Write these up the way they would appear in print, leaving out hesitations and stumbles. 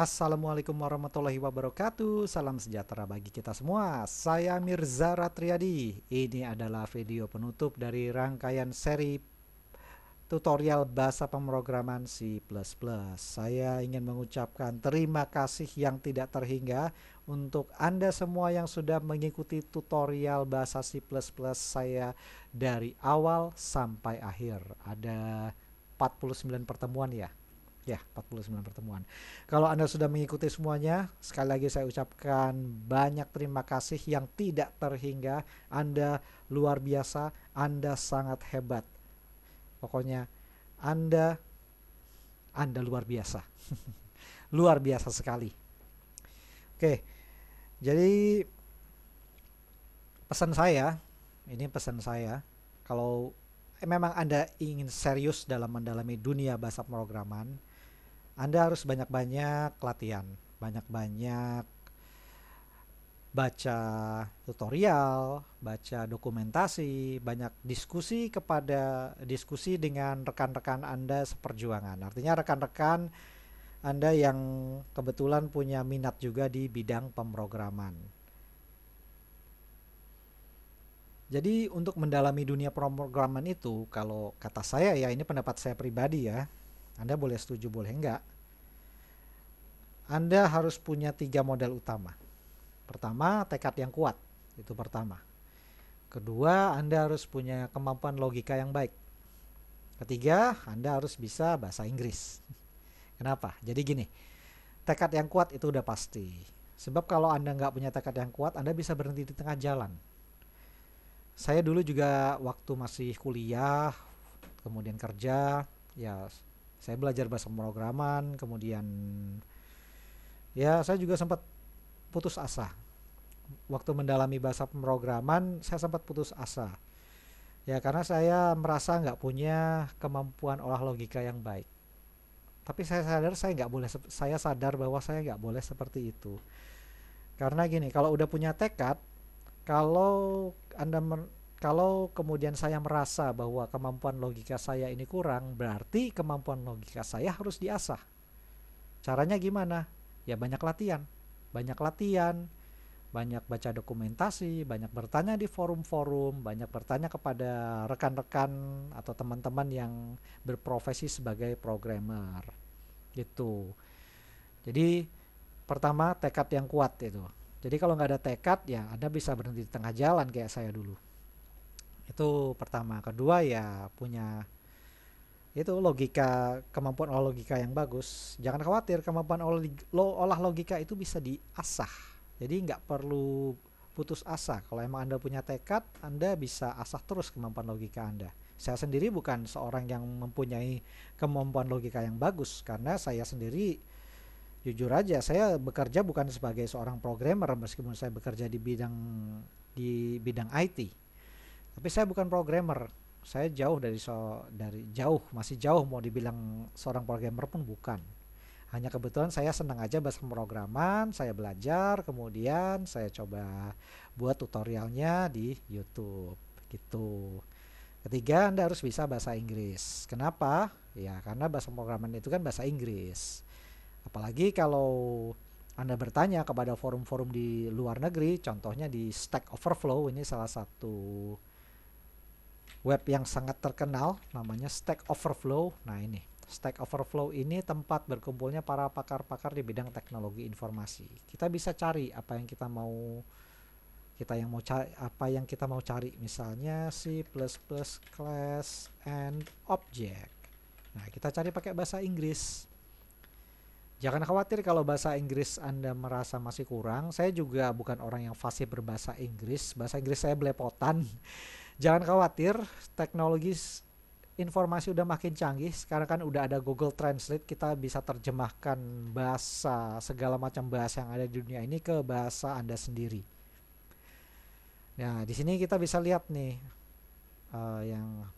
Assalamualaikum warahmatullahi wabarakatuh. Salam sejahtera bagi kita semua. Saya Mirza Ratriadi. Ini adalah video penutup dari rangkaian seri tutorial bahasa pemrograman C++. Saya ingin mengucapkan terima kasih yang tidak terhingga untuk Anda semua yang sudah mengikuti tutorial bahasa C++ saya dari awal sampai akhir. Ada 49 pertemuan ya. Ya, 49 pertemuan. Kalau Anda sudah mengikuti semuanya, sekali lagi saya ucapkan banyak terima kasih yang tidak terhingga. Anda luar biasa, Anda sangat hebat. Pokoknya Anda luar biasa. Luar biasa sekali. Oke, jadi pesan saya, kalau memang Anda ingin serius dalam mendalami dunia bahasa pemrograman, Anda harus banyak-banyak latihan, banyak-banyak baca tutorial, baca dokumentasi, banyak diskusi dengan rekan-rekan Anda seperjuangan. Artinya rekan-rekan Anda yang kebetulan punya minat juga di bidang pemrograman. Jadi untuk mendalami dunia pemrograman itu, kalau kata saya ya, ini pendapat saya pribadi ya, Anda boleh setuju boleh enggak, Anda harus punya 3 modal utama. Pertama, tekad yang kuat, itu pertama. Kedua, Anda harus punya kemampuan logika yang baik. Ketiga, Anda harus bisa bahasa Inggris. Kenapa? Jadi gini, tekad yang kuat itu udah pasti. Sebab kalau Anda nggak punya tekad yang kuat, Anda bisa berhenti di tengah jalan. Saya dulu juga waktu masih kuliah, kemudian kerja, ya saya belajar bahasa pemrograman, kemudian ya saya juga sempat putus asa. Waktu mendalami bahasa pemrograman, saya sempat putus asa. Ya karena saya merasa nggak punya kemampuan olah logika yang baik. Tapi saya sadar bahwa saya nggak boleh seperti itu. Karena gini, kalau udah punya tekad, kalau kalau kemudian saya merasa bahwa kemampuan logika saya ini kurang, berarti kemampuan logika saya harus diasah. Caranya gimana? Ya banyak latihan. Banyak latihan, banyak baca dokumentasi, banyak bertanya di forum-forum, banyak bertanya kepada rekan-rekan atau teman-teman yang berprofesi sebagai programmer. Gitu. Jadi pertama tekad yang kuat itu. Jadi kalau nggak ada tekad ya Anda bisa berhenti di tengah jalan kayak saya dulu. Itu pertama. Kedua ya punya itu logika, kemampuan olah logika yang bagus. Jangan khawatir, kemampuan olah logika itu bisa diasah. Jadi nggak perlu putus asa. Kalau emang Anda punya tekad, Anda bisa asah terus kemampuan logika Anda. Saya sendiri bukan seorang yang mempunyai kemampuan logika yang bagus, karena saya sendiri jujur aja saya bekerja bukan sebagai seorang programmer meskipun saya bekerja di bidang IT. Tapi saya bukan programmer. Saya jauh dari jauh, masih jauh mau dibilang seorang programmer pun bukan. Hanya kebetulan saya senang aja bahasa pemrograman, saya belajar, kemudian saya coba buat tutorialnya di YouTube gitu. Ketiga, Anda harus bisa bahasa Inggris. Kenapa? Ya, karena bahasa pemrograman itu kan bahasa Inggris. Apalagi kalau Anda bertanya kepada forum-forum di luar negeri, contohnya di Stack Overflow, ini salah satu web yang sangat terkenal, namanya Stack Overflow. Nah ini, Stack Overflow ini tempat berkumpulnya para pakar-pakar di bidang teknologi informasi. Kita bisa cari apa yang kita mau cari, misalnya C++ class and object. Nah, kita cari pakai bahasa Inggris. Jangan khawatir kalau bahasa Inggris Anda merasa masih kurang. Saya juga bukan orang yang fasih berbahasa Inggris. Bahasa Inggris saya belepotan. Jangan khawatir, teknologi informasi udah makin canggih. Sekarang kan udah ada Google Translate, kita bisa terjemahkan segala macam bahasa yang ada di dunia ini ke bahasa Anda sendiri. Nah, di sini kita bisa lihat nih yang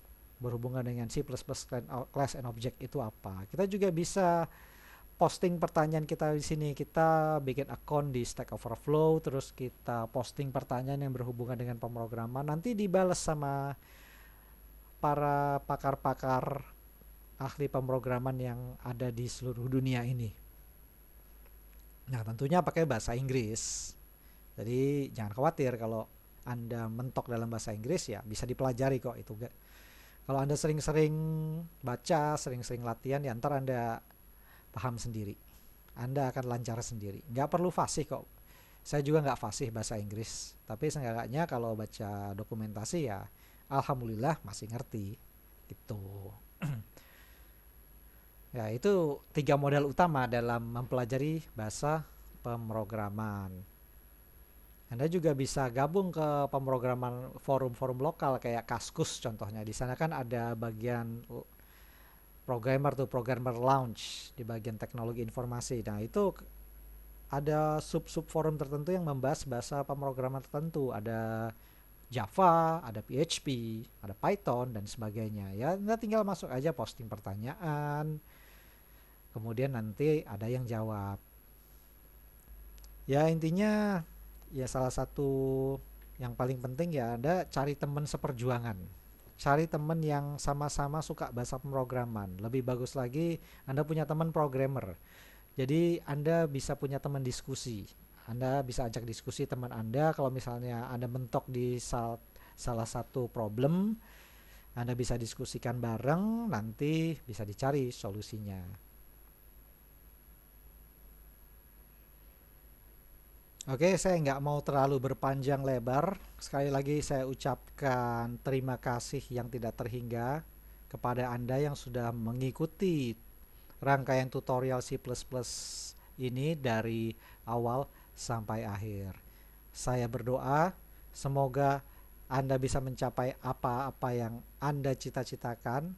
berhubungan dengan C++ class and object itu apa. Kita juga bisa posting pertanyaan kita di sini. Kita bikin akun di Stack Overflow, terus kita posting pertanyaan yang berhubungan dengan pemrograman, nanti dibalas sama para pakar-pakar ahli pemrograman yang ada di seluruh dunia ini. Nah, tentunya pakai bahasa Inggris. Jadi jangan khawatir kalau Anda mentok dalam bahasa Inggris, ya bisa dipelajari kok itu. Kalau Anda sering-sering baca, sering-sering latihan, ya ntar Anda paham sendiri. Anda akan lancar sendiri. Nggak perlu fasih kok. Saya juga nggak fasih bahasa Inggris. Tapi seenggaknya kalau baca dokumentasi ya alhamdulillah masih ngerti. Gitu. Ya, itu 3 modal utama dalam mempelajari bahasa pemrograman. Anda juga bisa gabung ke pemrograman forum-forum lokal kayak Kaskus contohnya. Di sana kan ada bagian programmer lounge di bagian teknologi informasi. Nah, itu ada sub-sub forum tertentu yang membahas bahasa pemrograman tertentu. Ada Java, ada PHP, ada Python dan sebagainya. Ya, Anda tinggal masuk aja posting pertanyaan. Kemudian nanti ada yang jawab. Ya, intinya ya salah satu yang paling penting ya Anda cari teman seperjuangan. Cari teman yang sama-sama suka bahasa pemrograman. Lebih bagus lagi Anda punya teman programmer. Jadi Anda bisa punya teman diskusi. Anda bisa ajak diskusi teman Anda kalau misalnya Anda mentok di salah satu problem, Anda bisa diskusikan bareng, nanti bisa dicari solusinya. Oke, saya nggak mau terlalu berpanjang lebar. Sekali lagi saya ucapkan terima kasih yang tidak terhingga kepada Anda yang sudah mengikuti rangkaian tutorial C++ ini dari awal sampai akhir. Saya berdoa semoga Anda bisa mencapai apa-apa yang Anda cita-citakan,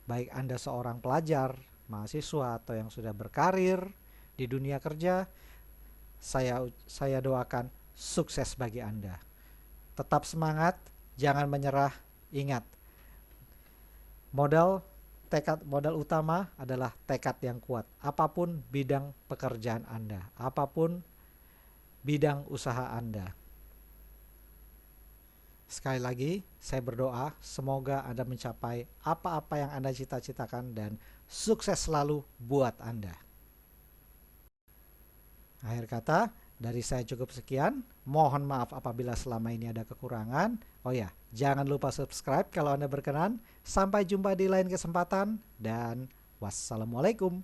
baik Anda seorang pelajar, mahasiswa, atau yang sudah berkarir di dunia kerja. Saya doakan sukses bagi Anda. Tetap semangat, jangan menyerah. Ingat, modal utama adalah tekad yang kuat. Apapun bidang pekerjaan Anda, apapun bidang usaha Anda. Sekali lagi, saya berdoa semoga Anda mencapai apa-apa yang Anda cita-citakan dan sukses selalu buat Anda. Akhir kata, dari saya cukup sekian. Mohon maaf apabila selama ini ada kekurangan. Oh ya, jangan lupa subscribe kalau Anda berkenan. Sampai jumpa di lain kesempatan dan wassalamualaikum.